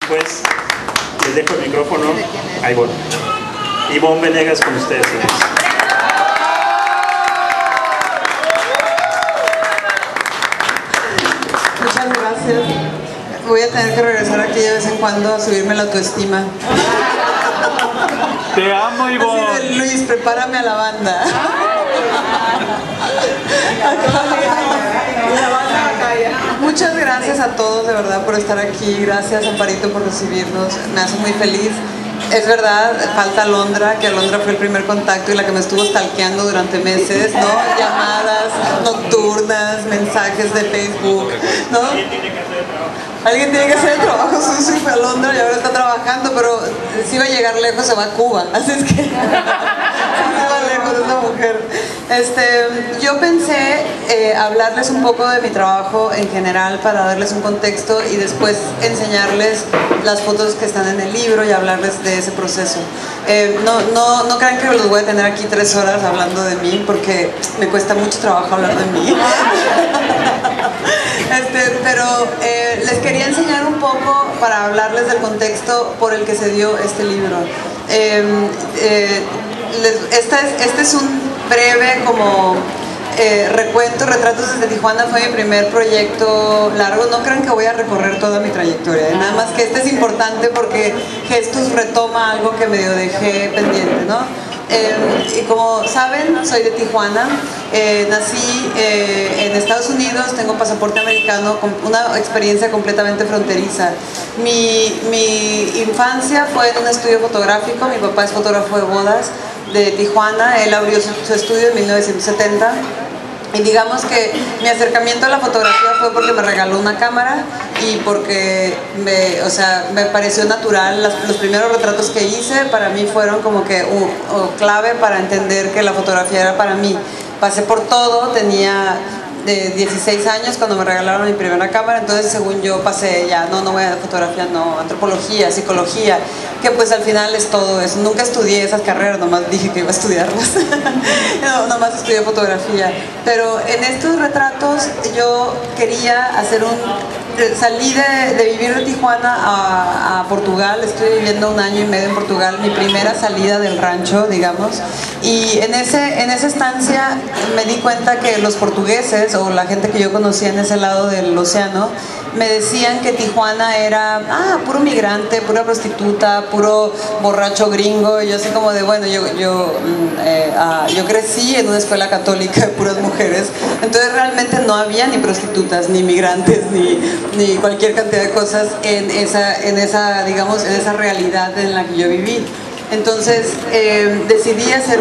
Pues les dejo el micrófono. Ahí voy. Ivonne Venegas con ustedes. Muchas gracias. Voy a tener que regresar aquí de vez en cuando a subirme la autoestima. Te amo, Ivonne. Así de, Luis, prepárame a la banda. Muchas gracias a todos de verdad por estar aquí. Gracias, Amparito, por recibirnos. Me hace muy feliz. Es verdad, falta Alondra, que Alondra fue el primer contacto y la que me estuvo stalkeando durante meses, ¿no? Llamadas nocturnas, mensajes de Facebook, ¿no? Alguien tiene que hacer el trabajo sucio y fue Alondra y ahora está trabajando, pero si va a llegar lejos se va a Cuba, así es que se va lejos esa mujer. Yo pensé hablarles un poco de mi trabajo en general para darles un contexto y después enseñarles las fotos que están en el libro y hablarles de ese proceso. No crean que los voy a tener aquí 3 horas hablando de mí porque me cuesta mucho trabajo hablar de mí. Pero les quería enseñar un poco para hablarles del contexto por el que se dio este libro. Este es un breve como recuento, Retratos desde Tijuana. Fue mi primer proyecto largo. No crean que voy a recorrer toda mi trayectoria, nada más que este es importante porque Gestus retoma algo que medio dejé pendiente, ¿no? Y como saben, soy de Tijuana, nací en Estados Unidos, tengo pasaporte americano, con una experiencia completamente fronteriza. Mi infancia fue en un estudio fotográfico. Mi papá es fotógrafo de bodas de Tijuana. Él abrió su estudio en 1970. Y digamos que mi acercamiento a la fotografía fue porque me regaló una cámara y porque me pareció natural. Los primeros retratos que hice para mí fueron como que clave para entender que la fotografía era para mí. Pasé por todo, tenía de 16 años cuando me regalaron mi primera cámara, entonces según yo pasé ya, no voy a fotografía, no, antropología, psicología, que pues al final es todo eso. Nunca estudié esas carreras, nomás dije que iba a estudiarlas. No, nomás estudié fotografía. Pero en estos retratos yo quería hacer salí de vivir de Tijuana a Portugal. Estoy viviendo 1 año y medio en Portugal, mi primera salida del rancho, digamos. Y en esa estancia me di cuenta que los portugueses o la gente que yo conocía en ese llado del océano me decían que Tijuana era puro migrante, pura prostituta, puro borracho gringo. Y yo así como de, bueno, yo crecí en una escuela católica de puras mujeres, entonces realmente no había ni prostitutas, ni migrantes, ni cualquier cantidad de cosas en esa realidad en la que yo viví. Entonces decidí hacer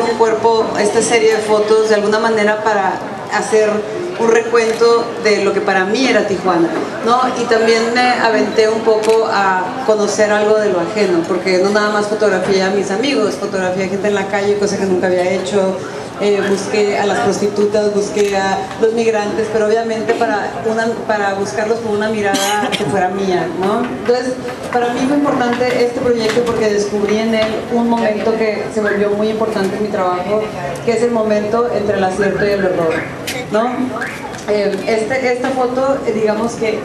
esta serie de fotos de alguna manera para hacer un recuento de lo que para mí era Tijuana, ¿no? Y también me aventé un poco a conocer algo de lo ajeno, porque no nada más fotografié a mis amigos, fotografié a gente en la calle, cosa que nunca había hecho. Busqué a las prostitutas, busqué a los migrantes, pero obviamente para buscarlos con una mirada que fuera mía, ¿no? Entonces, para mí fue importante este proyecto porque descubrí en él un momento que se volvió muy importante en mi trabajo, que es el momento entre el acierto y el error, ¿no? Esta foto, digamos que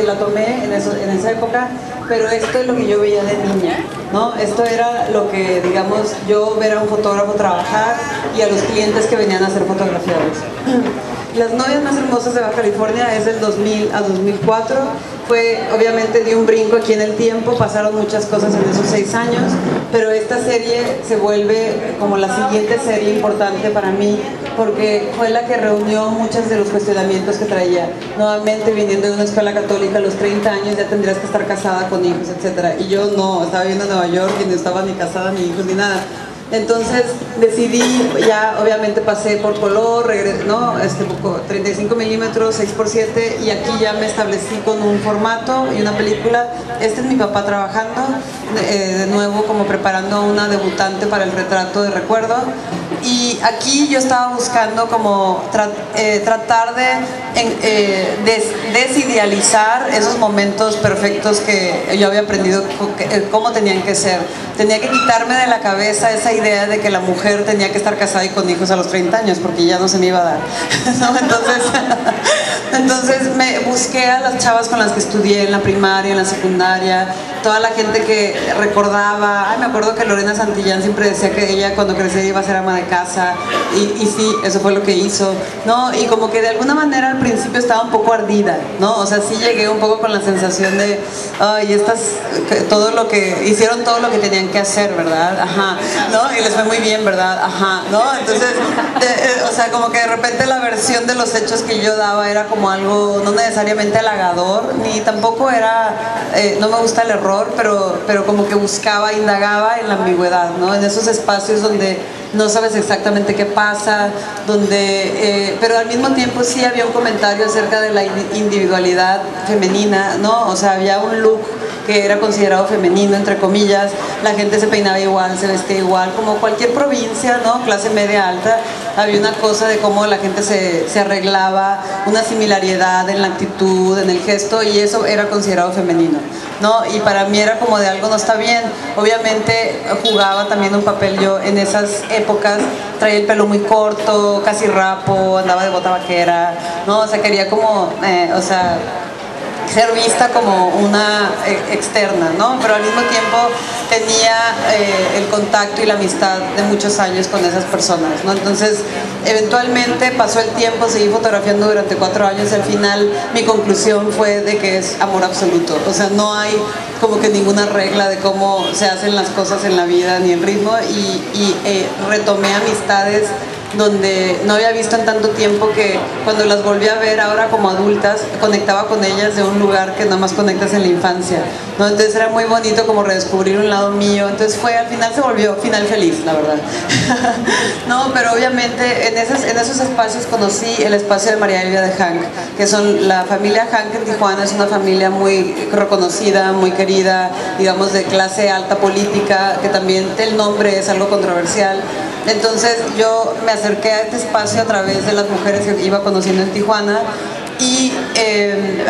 la tomé en esa época, pero esto es lo que yo veía de niña, ¿no? Esto era lo que, digamos, yo ver a un fotógrafo trabajar y a los clientes que venían a ser fotografiados. Las novias más hermosas de Baja California es del 2000 a 2004. Obviamente di un brinco aquí en el tiempo, pasaron muchas cosas en esos 6 años, pero esta serie se vuelve como la siguiente serie importante para mí, porque fue la que reunió muchos de los cuestionamientos que traía. Nuevamente, viniendo de una escuela católica, a los 30 años ya tendrías que estar casada con hijos, etc. Y yo no, estaba viviendo en Nueva York y no estaba ni casada, ni hijos, ni nada. Entonces decidí, ya obviamente pasé por color, 35 milímetros, 6x7, y aquí ya me establecí con un formato y una película. Este es mi papá trabajando, de nuevo como preparando a una debutante para el retrato de recuerdo. Y aquí yo estaba buscando como tratar de desidealizar esos momentos perfectos que yo había aprendido cómo tenían que ser. Tenía que quitarme de la cabeza esa idea de que la mujer tenía que estar casada y con hijos a los 30 años, porque ya no se me iba a dar, ¿no? Entonces me busqué a las chavas con las que estudié en la primaria, en la secundaria, toda la gente que recordaba. Me acuerdo que Lorena Santillán siempre decía que ella cuando creciera iba a ser ama de casa, y sí, eso fue lo que hizo, ¿no? Y como que de alguna manera al principio estaba un poco ardida, ¿no? O sea, sí llegué un poco con la sensación de, ay, todo lo que, hicieron todo lo que tenían que hacer, ¿verdad? Ajá, ¿no? Y les fue muy bien, ¿verdad? Ajá, ¿no? Entonces, o sea, como que de repente la versión de los hechos que yo daba era como algo no necesariamente halagador, ni tampoco era, no me gusta el error, pero como que buscaba, indagaba en la ambigüedad, ¿no? En esos espacios donde no sabes exactamente qué pasa, pero al mismo tiempo sí había un comentario acerca de la individualidad femenina, ¿no? O sea, había un look que era considerado femenino, entre comillas, la gente se peinaba igual, se vestía igual, como cualquier provincia, ¿no? Clase media alta, había una cosa de cómo la gente se arreglaba, una similaridad en la actitud, en el gesto, y eso era considerado femenino, ¿no? Y para mí era como de algo no está bien. Obviamente jugaba también un papel yo en esas épocas, traía el pelo muy corto, casi rapo, andaba de bota vaquera, ¿no? O sea, quería como, ser vista como una externa, ¿no? Pero al mismo tiempo tenía el contacto y la amistad de muchos años con esas personas, ¿no? Entonces, eventualmente pasó el tiempo, seguí fotografiando durante 4 años y al final mi conclusión fue de que es amor absoluto. O sea, no hay como que ninguna regla de cómo se hacen las cosas en la vida ni el ritmo, y retomé amistades donde no había visto en tanto tiempo, que cuando las volví a ver ahora como adultas conectaba con ellas de un lugar que nada más conectas en la infancia, ¿no? Entonces era muy bonito como redescubrir un lado mío. Entonces al final se volvió final feliz, la verdad. No, pero obviamente en esos espacios conocí el espacio de María Elvia de Hank, que son la familia Hank en Tijuana. Es una familia muy reconocida, muy querida, digamos de clase alta política, que también el nombre es algo controversial. Entonces yo me acerqué a este espacio a través de las mujeres que iba conociendo en Tijuana, y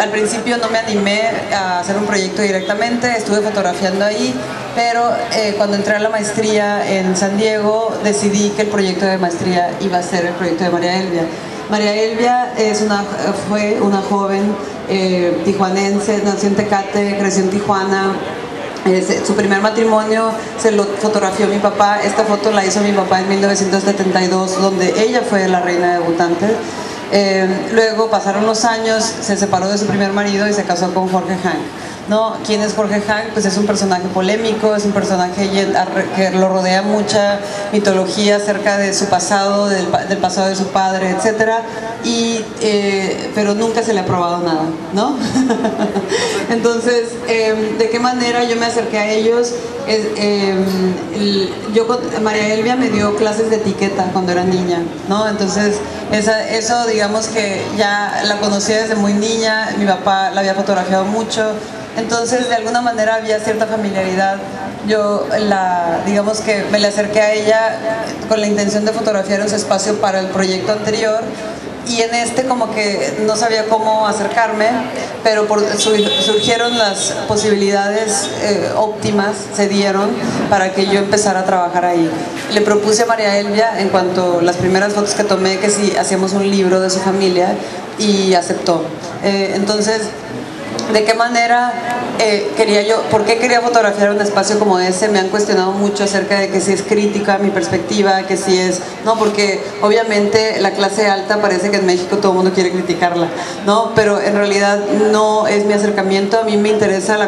al principio no me animé a hacer un proyecto directamente, estuve fotografiando ahí, pero cuando entré a la maestría en San Diego decidí que el proyecto de maestría iba a ser el proyecto de María Elvia. María Elvia fue una joven tijuanense, nació en Tecate, creció en Tijuana. Su primer matrimonio se lo fotografió mi papá. Esta foto la hizo mi papá en 1972, donde ella fue la reina debutante. Luego pasaron los años, se separó de su primer marido y se casó con Jorge Hank, ¿no? ¿Quién es Jorge Hank? Pues es un personaje polémico, es un personaje que lo rodea mucha mitología acerca de su pasado, del pasado de su padre, etcétera, pero nunca se le ha probado nada, ¿no? Entonces, ¿de qué manera yo me acerqué a ellos? María Elvia me dio clases de etiqueta cuando era niña, ¿no? Entonces eso digamos que ya la conocía desde muy niña, mi papá la había fotografiado mucho, entonces de alguna manera había cierta familiaridad. Yo digamos que me le acerqué a ella con la intención de fotografiar en su espacio para el proyecto anterior, y en como que no sabía cómo acercarme, pero surgieron las posibilidades óptimas, se dieron para que yo empezara a trabajar ahí. Le propuse a María Elvia, en cuanto a las primeras fotos que tomé, que si hacíamos un libro de su familia, y aceptó. Entonces, ¿de qué manera por qué quería fotografiar un espacio como ese? Me han cuestionado mucho acerca de que si es crítica mi perspectiva, que si es, no, porque obviamente la clase alta parece que en México todo el mundo quiere criticarla, ¿no? Pero en realidad no es mi acercamiento. A mí me interesa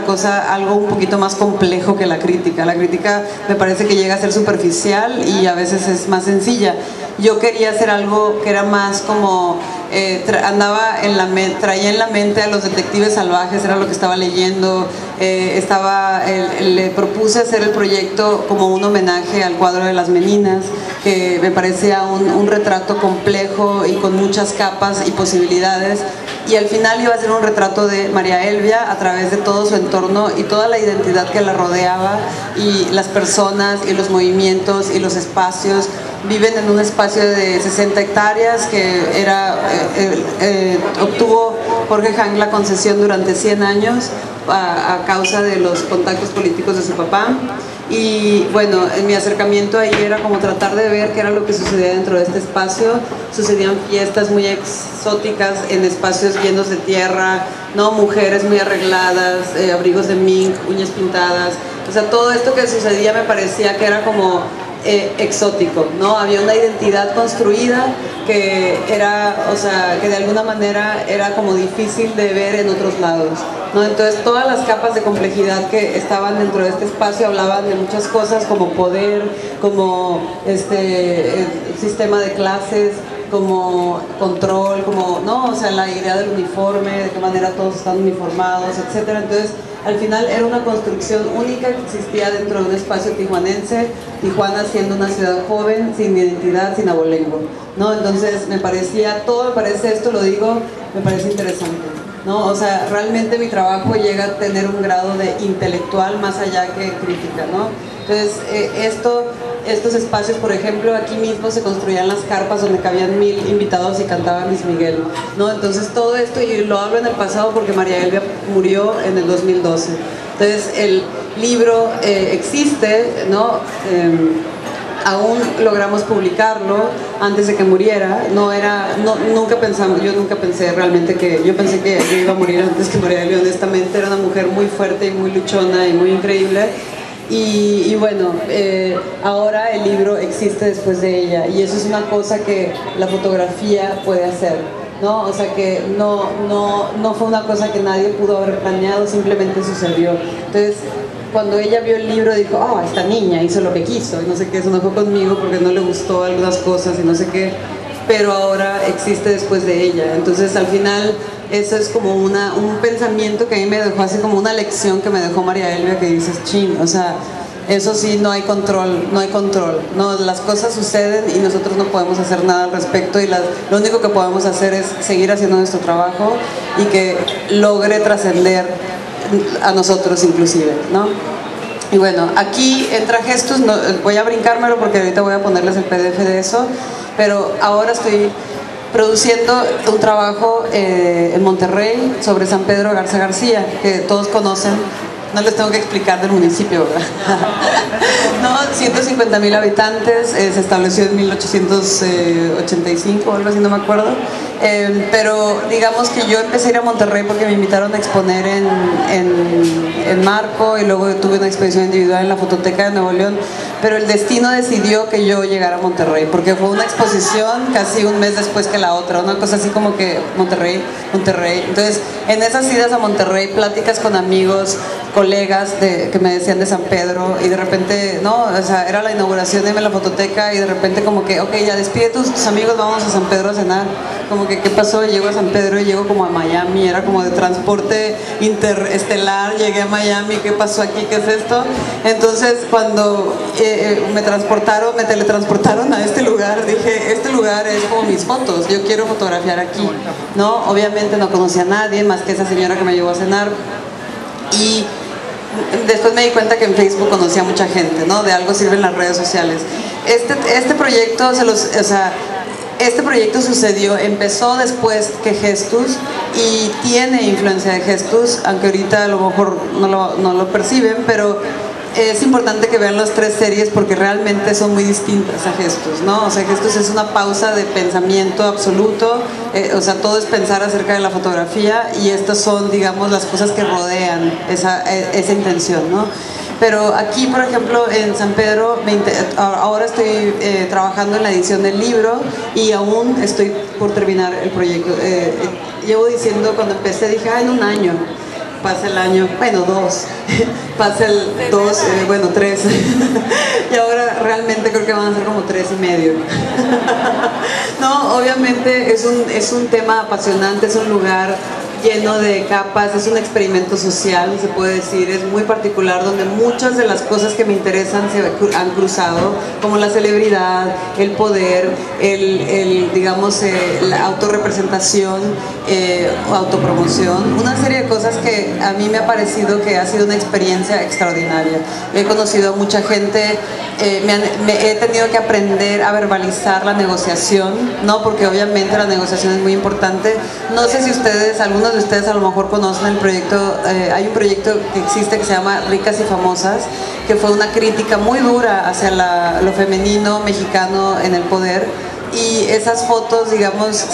algo un poquito más complejo que la crítica. La crítica me parece que llega a ser superficial y a veces es más sencilla. Yo quería hacer algo que era más como traía en la mente a los detectives salvajes, era lo que estaba leyendo. Le propuse hacer el proyecto como un homenaje al cuadro de las Meninas, que me parecía un retrato complejo y con muchas capas y posibilidades, y al final iba a ser un retrato de María Elvia a través de todo su entorno y toda la identidad que la rodeaba, y las personas y los movimientos y los espacios. viven en un espacio de 60 hectáreas que obtuvo Jorge Hank la concesión durante 100 años a causa de los contactos políticos de su papá. Y bueno, en mi acercamiento ahí era como tratar de ver qué era lo que sucedía dentro de este espacio. Sucedían fiestas muy exóticas en espacios llenos de tierra, ¿no? Mujeres muy arregladas, abrigos de mink, uñas pintadas. O sea, todo esto que sucedía me parecía que era como exótico, ¿no? Había una identidad construida que era, o sea, que de alguna manera era como difícil de ver en otros lados, ¿no? Entonces todas las capas de complejidad que estaban dentro de este espacio hablaban de muchas cosas como poder, como sistema de clases, como control, como, ¿no? O sea, la idea del uniforme, de qué manera todos están uniformados, etcétera. Entonces, al final era una construcción única que existía dentro de un espacio tijuanense, Tijuana siendo una ciudad joven, sin identidad, sin abolengo, ¿no? Entonces, me parece esto, lo digo, me parece interesante, ¿no? O sea, realmente mi trabajo llega a tener un grado de intelectual más allá que crítica, ¿no? Entonces, estos espacios, por ejemplo, aquí mismo se construían las carpas donde cabían 1000 invitados y cantaba Luis Miguel, ¿no? Entonces todo esto, y lo hablo en el pasado porque María Elvia murió en el 2012. Entonces el libro existe, ¿no? Aún logramos publicarlo antes de que muriera. Yo nunca pensé realmente yo pensé que yo iba a morir antes que María Elvia, honestamente. Era una mujer muy fuerte y muy luchona y muy increíble. Y bueno, ahora el libro existe después de ella, y eso es una cosa que la fotografía puede hacer, ¿no? O sea, que no fue una cosa que nadie pudo haber planeado, simplemente sucedió. Entonces, cuando ella vio el libro dijo, oh, esta niña hizo lo que quiso, y no sé qué, se enojó conmigo porque no le gustó algunas cosas y no sé qué, pero ahora existe después de ella. Entonces, al final, eso es como un pensamiento que a mí me dejó, así como una lección que me dejó María Elvia, que dices, chin, o sea, eso sí, no hay control, no, las cosas suceden y nosotros no podemos hacer nada al respecto, y lo único que podemos hacer es seguir haciendo nuestro trabajo y que logre trascender a nosotros inclusive, ¿no? Y bueno, aquí entra Gestus, voy a brincármelo porque ahorita voy a ponerles el PDF de eso, pero ahora estoy produciendo un trabajo en Monterrey sobre San Pedro Garza García, que todos conocen. No les tengo que explicar del municipio, ¿verdad? No, 150,000 habitantes, se estableció en 1885 o algo así, no me acuerdo. Pero digamos que yo empecé a ir a Monterrey porque me invitaron a exponer en Marco, y luego tuve una exposición individual en la Fototeca de Nuevo León, pero el destino decidió que yo llegara a Monterrey, porque fue una exposición casi un mes después que la otra, una cosa así como que Monterrey. Entonces, en esas idas a Monterrey, pláticas con amigos, colegas que me decían de San Pedro, y de repente, no, o sea, era la inauguración de la Fototeca, y de repente como que, ok, ya despide tus amigos, vamos a San Pedro a cenar. Como que, ¿qué pasó? Llego a San Pedro y llego como a Miami, era como de transporte interestelar, llegué a Miami, ¿qué pasó aquí? ¿Qué es esto? Entonces, cuando me teletransportaron a este lugar, dije, este lugar es como mis fotos, yo quiero fotografiar aquí, ¿no? Obviamente no conocía a nadie más que esa señora que me llevó a cenar, y después me di cuenta que en Facebook conocía a mucha gente, ¿no? De algo sirven las redes sociales. Este proyecto este proyecto empezó después que Gestus, y tiene influencia de Gestus, aunque ahorita a lo mejor no lo perciben, pero es importante que vean las 3 series porque realmente son muy distintas a Gestus, ¿no? O sea, Gestus es una pausa de pensamiento absoluto, o sea, todo es pensar acerca de la fotografía, y estas son, digamos, las cosas que rodean esa intención, ¿no? Pero aquí, por ejemplo, en San Pedro, ahora estoy trabajando en la edición del libro, y aún estoy por terminar el proyecto. Llevo diciendo, cuando empecé, dije, en un año. Pasa el año, bueno, 2, pasa el 2, bueno, 3, y ahora realmente creo que van a ser como 3 y medio. No, obviamente es un tema apasionante, es un lugar lleno de capas, es un experimento social, se puede decir, es muy particular, donde muchas de las cosas que me interesan se han cruzado, como la celebridad, el poder, digamos, la autorrepresentación, autopromoción, una serie de cosas que a mí me ha parecido que ha sido una experiencia extraordinaria. He conocido a mucha gente, he tenido que aprender a verbalizar la negociación, ¿no? Porque obviamente la negociación es muy importante. No sé si ustedes, algunos de ustedes a lo mejor conocen el proyecto, hay un proyecto que existe que se llama Ricas y Famosas, que fue una crítica muy dura hacia lo femenino mexicano en el poder. Y esas fotos, digamos,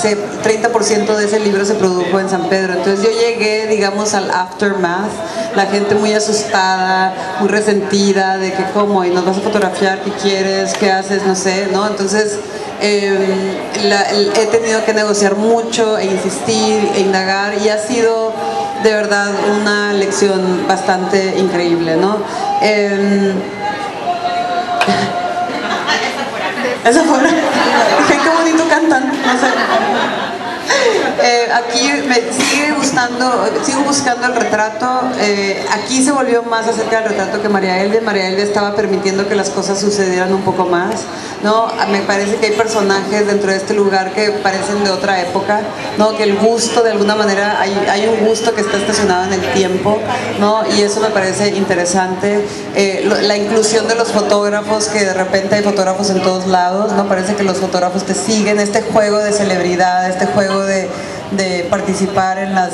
30% de ese libro se produjo en San Pedro. Entonces yo llegué, digamos, al aftermath, la gente muy asustada, muy resentida de que cómo, y nos vas a fotografiar, ¿qué quieres? ¿Qué haces? No sé, ¿no? Entonces he tenido que negociar mucho e insistir e indagar, y ha sido de verdad una lección bastante increíble, ¿no? Esa fuera. Dije, qué bonito cantan, no sé. Aquí sigo buscando el retrato. Aquí se volvió más acerca del retrato que María Elvia. María Elvia estaba permitiendo que las cosas sucedieran un poco más, ¿no? Me parece que hay personajes dentro de este lugar que parecen de otra época, ¿no? Que el gusto, de alguna manera, hay un gusto que está estacionado en el tiempo, ¿no? Y eso me parece interesante. La inclusión de los fotógrafos, que de repente hay fotógrafos en todos lados, ¿no? Parece que los fotógrafos te siguen, este juego de celebridad, este juego de participar en las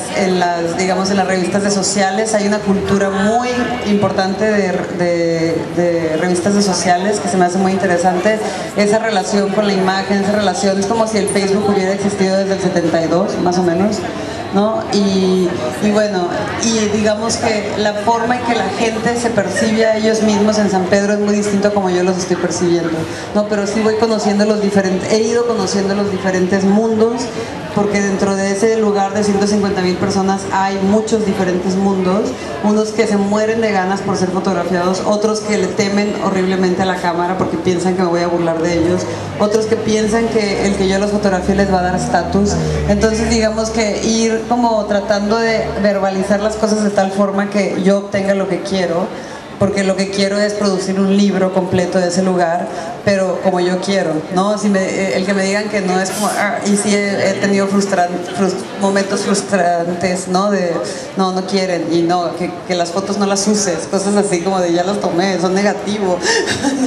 digamos, en las revistas de sociales. Hay una cultura muy importante de revistas de sociales que se me hace muy interesante. Esa relación con la imagen, esa relación, es como si el Facebook hubiera existido desde el 72, más o menos, ¿no? Y bueno, y digamos que la forma en que la gente se percibe a ellos mismos en San Pedro es muy distinto a como yo los estoy percibiendo, ¿no? Pero sí voy conociendo he ido conociendo los diferentes mundos, porque dentro de ese lugar de 150,000 personas hay muchos diferentes mundos, unos que se mueren de ganas por ser fotografiados, otros que le temen horriblemente a la cámara porque piensan que me voy a burlar de ellos, otros que piensan que el que yo los fotografie les va a dar estatus. Entonces digamos que ir como tratando de verbalizar las cosas de tal forma que yo obtenga lo que quiero, porque lo que quiero es producir un libro completo de ese lugar, pero como yo quiero, ¿no? El que me digan que no es como, y sí he tenido momentos frustrantes, ¿no? De, no quieren, y no, que las fotos no las uses, cosas así como de ya las tomé, son negativos,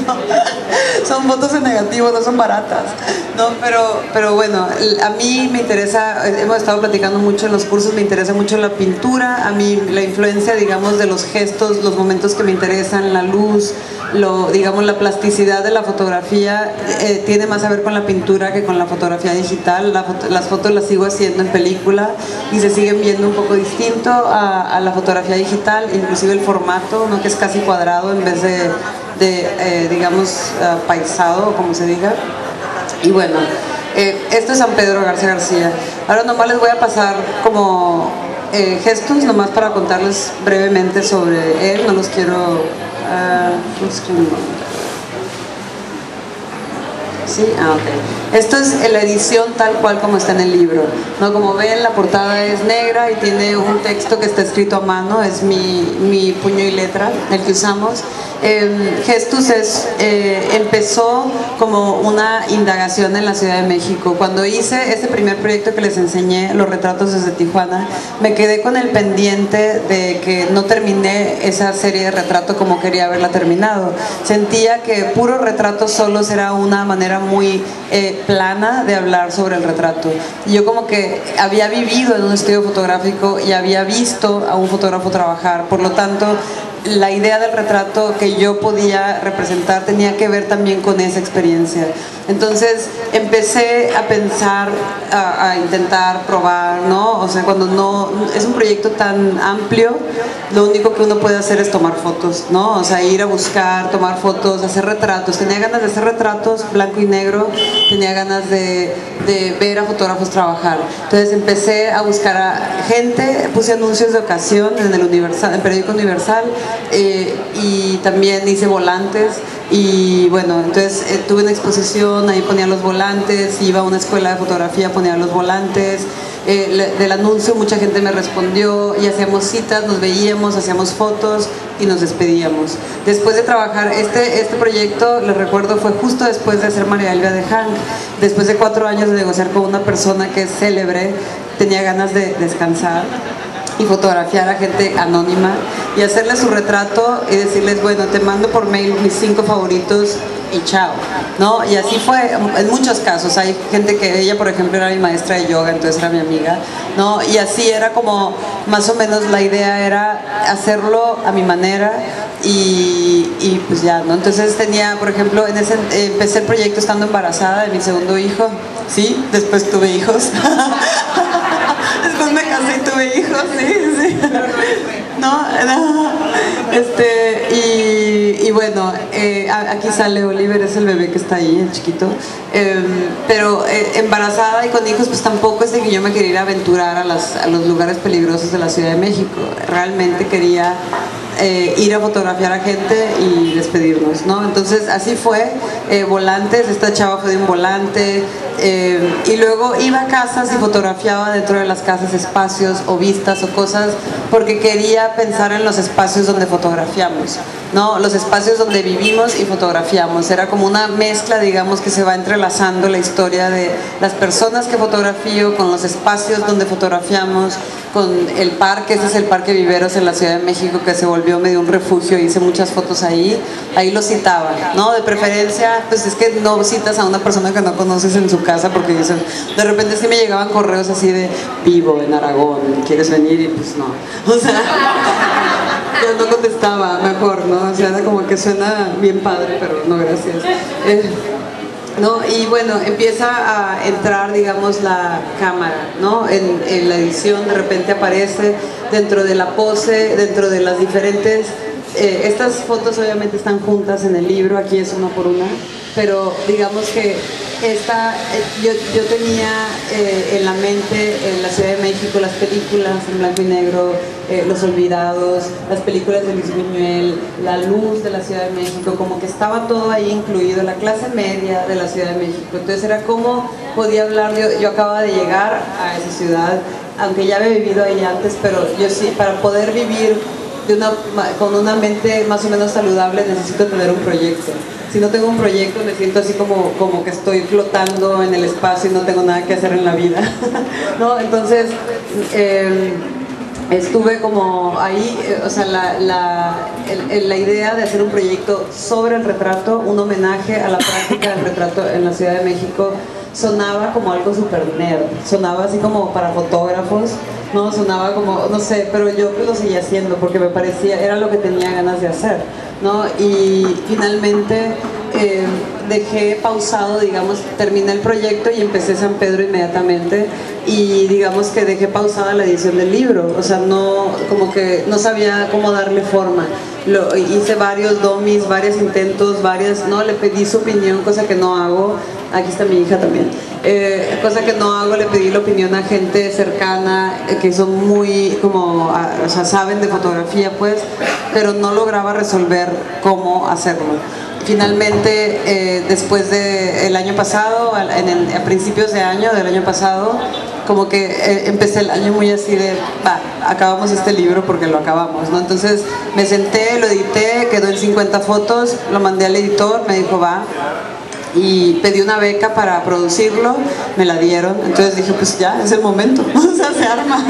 ¿no? Son fotos en negativo, no son baratas, ¿no? Pero bueno, a mí me interesa, hemos estado platicando mucho en los cursos, me interesa mucho la pintura, a mí la influencia, digamos, de los gestos, los momentos que me interesan, la luz, digamos, la plasticidad de la fotografía tiene más a ver con la pintura que con la fotografía digital. Las fotos las sigo haciendo en película y se siguen viendo un poco distinto a la fotografía digital, inclusive el formato, ¿no? Que es casi cuadrado en vez de digamos, paisado, o como se diga. Y bueno, esto es San Pedro García. Ahora nomás les voy a pasar como gestos, nomás para contarles brevemente sobre él. No los quiero... ¿Sí? Ok. Esto es la edición tal cual como está en el libro, ¿no? Como ven, la portada es negra y tiene un texto que está escrito a mano, es mi puño y letra, el que usamos. Gestus empezó como una indagación en la Ciudad de México. Cuando hice ese primer proyecto que les enseñé, los retratos desde Tijuana, me quedé con el pendiente de que no terminé esa serie de retrato como quería haberla terminado. Sentía que puro retrato solos era una manera muy plana de hablar sobre el retrato. Yo como que había vivido en un estudio fotográfico y había visto a un fotógrafo trabajar, por lo tanto la idea del retrato que yo podía representar tenía que ver también con esa experiencia. Entonces empecé a pensar, a intentar probar, ¿no? O sea, cuando no es un proyecto tan amplio, lo único que uno puede hacer es tomar fotos, ¿no? O sea, ir a buscar, tomar fotos, hacer retratos. Tenía ganas de hacer retratos blanco y negro, tenía ganas de ver a fotógrafos trabajar. Entonces empecé a buscar a gente, puse anuncios de ocasión en el periódico Universal, y también hice volantes. Y bueno, entonces tuve una exposición, ahí ponía los volantes, iba a una escuela de fotografía, ponía los volantes. del anuncio mucha gente me respondió y hacíamos citas, nos veíamos, hacíamos fotos y nos despedíamos. Después de trabajar, este proyecto, les recuerdo, fue justo después de hacer María Elvia de Hank. Después de 4 años de negociar con una persona que es célebre, tenía ganas de descansar y fotografiar a gente anónima y hacerles su retrato y decirles, bueno, te mando por mail mis 5 favoritos y chao, ¿no? Y así fue en muchos casos. Hay gente que, ella por ejemplo era mi maestra de yoga, entonces era mi amiga, ¿no? Y así era como, más o menos la idea era hacerlo a mi manera y pues ya, ¿no? Entonces tenía, por ejemplo, empecé el proyecto estando embarazada de mi segundo hijo, ¿sí? Después tuve hijos. Después me casé y tuve hijos, sí. No. Y bueno, aquí sale Oliver, es el bebé que está ahí, el chiquito. Pero embarazada y con hijos, pues tampoco es de que yo me quería ir a aventurar a los lugares peligrosos de la Ciudad de México. Realmente quería ir a fotografiar a gente y despedirnos, ¿no? Entonces así fue, volantes, esta chava fue de un volante, y luego iba a casas y fotografiaba dentro de las casas espacios o vistas o cosas, porque quería pensar en los espacios donde fotografiamos, ¿no? Los espacios donde vivimos y fotografiamos. Era como una mezcla, digamos, que se va entrelazando la historia de las personas que fotografío con los espacios donde fotografiamos, con el parque. Ese es el Parque Viveros en la Ciudad de México, que se volvió medio un refugio, hice muchas fotos ahí lo citaba, ¿no? De preferencia, pues es que no citas a una persona que no conoces en su casa, porque dicen, de repente sí me llegaban correos así de, vivo en Aragón, ¿quieres venir? Y pues no, o sea, yo no contestaba, mejor, ¿no? O sea, era como que suena bien padre, pero no, gracias. ¿No? Y bueno, empieza a entrar, digamos, la cámara, ¿no? En la edición de repente aparece dentro de la pose, dentro de las diferentes... estas fotos obviamente están juntas en el libro, aquí es una por una, pero digamos que yo tenía en la mente en la Ciudad de México las películas en blanco y negro, Los Olvidados, las películas de Luis Buñuel, la luz de la Ciudad de México, como que estaba todo ahí incluido, la clase media de la Ciudad de México. Entonces era como podía hablar, yo acababa de llegar a esa ciudad, aunque ya había vivido ahí antes, pero yo sí, para poder vivir con una mente más o menos saludable necesito tener un proyecto. Si no tengo un proyecto me siento así como que estoy flotando en el espacio y no tengo nada que hacer en la vida. ¿No? Entonces estuve como ahí, o sea, la idea de hacer un proyecto sobre el retrato, un homenaje a la práctica del retrato en la Ciudad de México, sonaba como algo súper nerd, sonaba así como para fotógrafos, no, sonaba como, no sé, pero yo lo seguía haciendo porque me parecía, era lo que tenía ganas de hacer, ¿no? Y finalmente dejé pausado, digamos, terminé el proyecto y empecé San Pedro inmediatamente, y digamos que dejé pausada la edición del libro, o sea, no, como que no sabía cómo darle forma. Hice varios dummies, varios intentos, no, le pedí su opinión, cosa que no hago. Aquí está mi hija también. Cosa que no hago, le pedí la opinión a gente cercana, que son muy como, o sea, saben de fotografía, pues, pero no lograba resolver cómo hacerlo. Finalmente, después del año pasado, a principios del año pasado, como que empecé el año muy así de, acabamos este libro porque lo acabamos, ¿no? Entonces me senté, lo edité, quedó en 50 fotos, lo mandé al editor, me dijo va, y pedí una beca para producirlo, me la dieron, entonces dije pues ya, es el momento, o sea, se arma.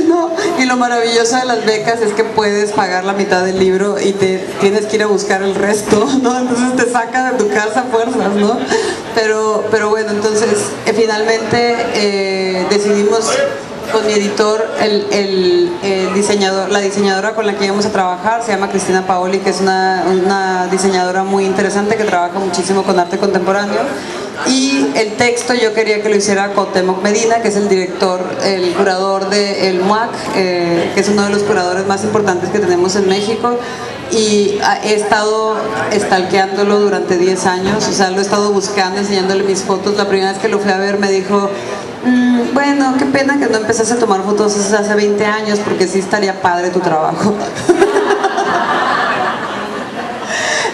No, y lo maravilloso de las becas es que puedes pagar la mitad del libro y tienes que ir a buscar el resto, ¿no? Entonces te saca de tu casa a fuerzas, ¿no? Pero bueno, entonces finalmente decidimos con mi editor, la diseñadora con la que íbamos a trabajar se llama Cristina Paoli, que es una diseñadora muy interesante que trabaja muchísimo con arte contemporáneo, y el texto yo quería que lo hiciera Cuauhtémoc Medina, que es el director, el curador del MUAC, que es uno de los curadores más importantes que tenemos en México, y he estado stalkeándolo durante 10 años, o sea, lo he estado buscando, enseñándole mis fotos. La primera vez que lo fui a ver me dijo, bueno, qué pena que no empezaste a tomar fotos hace 20 años, porque sí estaría padre tu trabajo.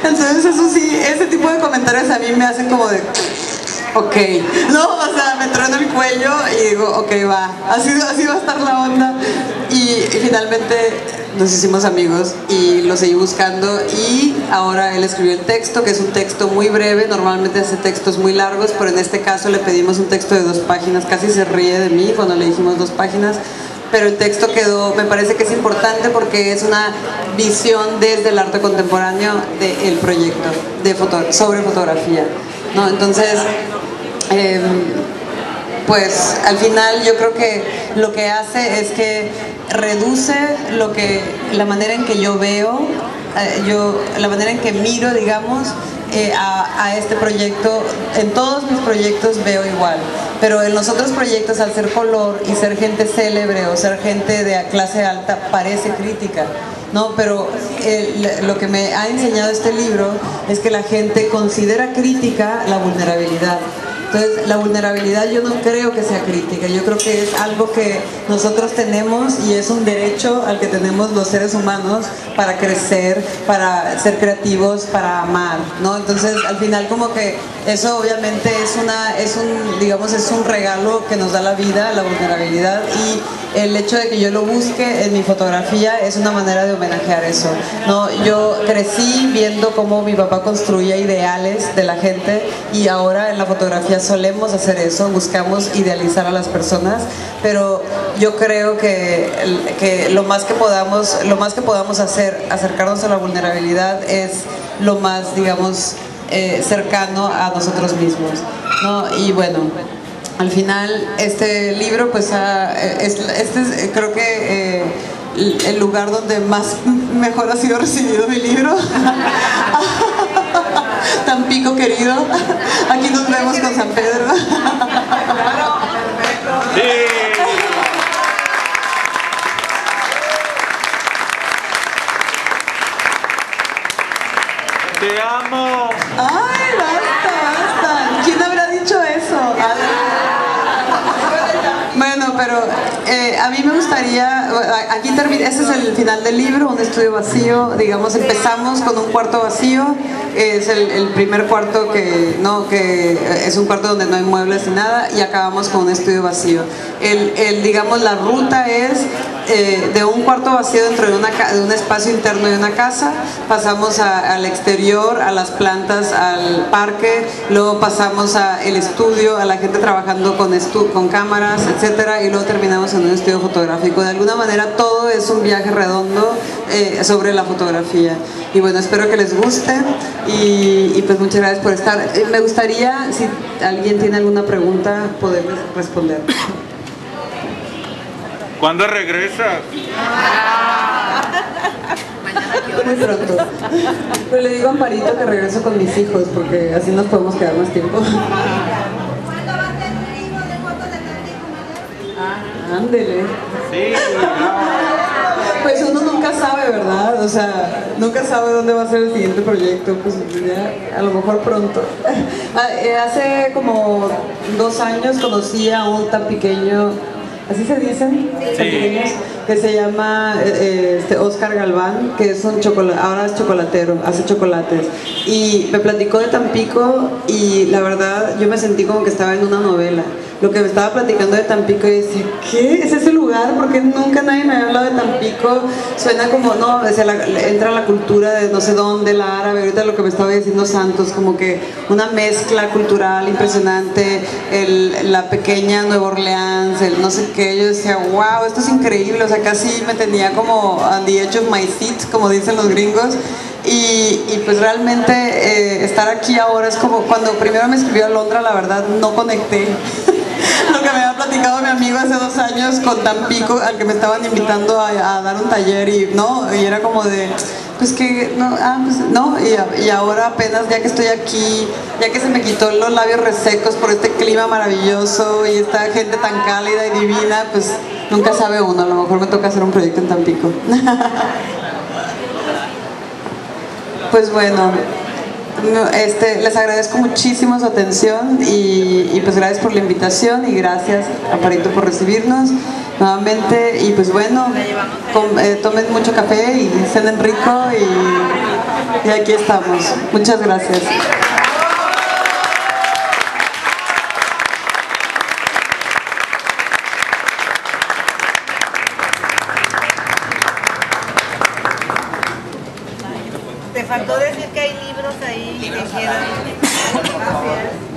Entonces eso sí, ese tipo de comentarios a mí me hacen como de, ok, no, o sea, me trueno el cuello y digo, ok, va, así va a estar la onda. Y finalmente nos hicimos amigos y lo seguí buscando y ahora él escribió el texto, que es un texto muy breve. Normalmente hace textos muy largos, pero en este caso le pedimos un texto de 2 páginas. Casi se ríe de mí cuando le dijimos 2 páginas, pero el texto quedó, me parece que es importante porque es una visión desde el arte contemporáneo del proyecto sobre fotografía, ¿no? Entonces, pues al final yo creo que lo que hace es que reduce la manera en que yo veo, la manera en que miro, digamos, a este proyecto. En todos mis proyectos veo igual, pero en los otros proyectos, al ser color y ser gente célebre o ser gente de clase alta, parece crítica, ¿no? Pero lo que me ha enseñado este libro es que la gente considera crítica la vulnerabilidad. Entonces, la vulnerabilidad yo no creo que sea crítica, yo creo que es algo que nosotros tenemos y es un derecho al que tenemos los seres humanos para crecer, para ser creativos, para amar, ¿no? Entonces, al final como que eso obviamente es un regalo que nos da la vida, la vulnerabilidad, y el hecho de que yo lo busque en mi fotografía es una manera de homenajear eso, ¿no? Yo crecí viendo cómo mi papá construía ideales de la gente y ahora en la fotografía solemos hacer eso, buscamos idealizar a las personas, pero yo creo que lo más que podamos hacer, acercarnos a la vulnerabilidad, es lo más, digamos, cercano a nosotros mismos, ¿no? Y bueno, al final este libro pues es creo que el lugar donde mejor ha sido recibido mi libro. Tampico querido, aquí nos vemos con San Pedro. Sí. Te amo. Ay, basta. ¿Quién habrá dicho eso? Bueno, pero a mí me gustaría, aquí termina, este es el final del libro, un estudio vacío, digamos. Empezamos con un cuarto vacío, es el primer cuarto que es un cuarto donde no hay muebles ni nada, y acabamos con un estudio vacío. Digamos, la ruta es de un cuarto vacío dentro de un espacio interno de una casa, pasamos al exterior, a las plantas, al parque, luego pasamos al estudio, a la gente trabajando con cámaras, etcétera, y luego terminamos en un estudio fotográfico. De alguna manera todo es un viaje redondo sobre la fotografía. Y bueno, espero que les guste y pues muchas gracias por estar. Me gustaría, si alguien tiene alguna pregunta, poderles responder. ¿Cuándo regresas? Muy pronto. Pero le digo a Amparito que regreso con mis hijos, porque así nos podemos quedar más tiempo. Ándele. Sí. Pues uno nunca sabe, ¿verdad? O sea, nunca sabe dónde va a ser el siguiente proyecto. Pues ya, a lo mejor pronto. Hace como 2 años conocí a un tampiqueño, ¿así se dicen? Sí. Que se llama Oscar Galván, que es ahora es chocolatero, hace chocolates. Y me platicó de Tampico y la verdad yo me sentí como que estaba en una novela. Lo que me estaba platicando de Tampico, y decía, ¿qué? ¿Es ese lugar? Porque nunca nadie me había hablado de Tampico. Suena como, no, entra la cultura de no sé dónde, la árabe, ahorita lo que me estaba diciendo Santos, como que una mezcla cultural impresionante, la pequeña Nueva Orleans, el no sé qué. Yo decía, wow, esto es increíble. O sea, casi me tenía como on the edge of my seat, como dicen los gringos. Y pues realmente estar aquí ahora es como cuando primero me escribió a Londra, la verdad no conecté. Lo que me había platicado mi amigo hace 2 años con Tampico, al que me estaban invitando a dar un taller, y era como de, pues que, y ahora apenas, ya que estoy aquí, ya que se me quitó los labios resecos por este clima maravilloso y esta gente tan cálida y divina, pues nunca sabe uno, a lo mejor me toca hacer un proyecto en Tampico. Pues bueno, les agradezco muchísimo su atención y pues gracias por la invitación y gracias Amparito por recibirnos nuevamente. Y pues bueno, tomen mucho café y cenen rico y aquí estamos. Muchas gracias. Te faltó decir que hay libros ahí que quieran. Gracias.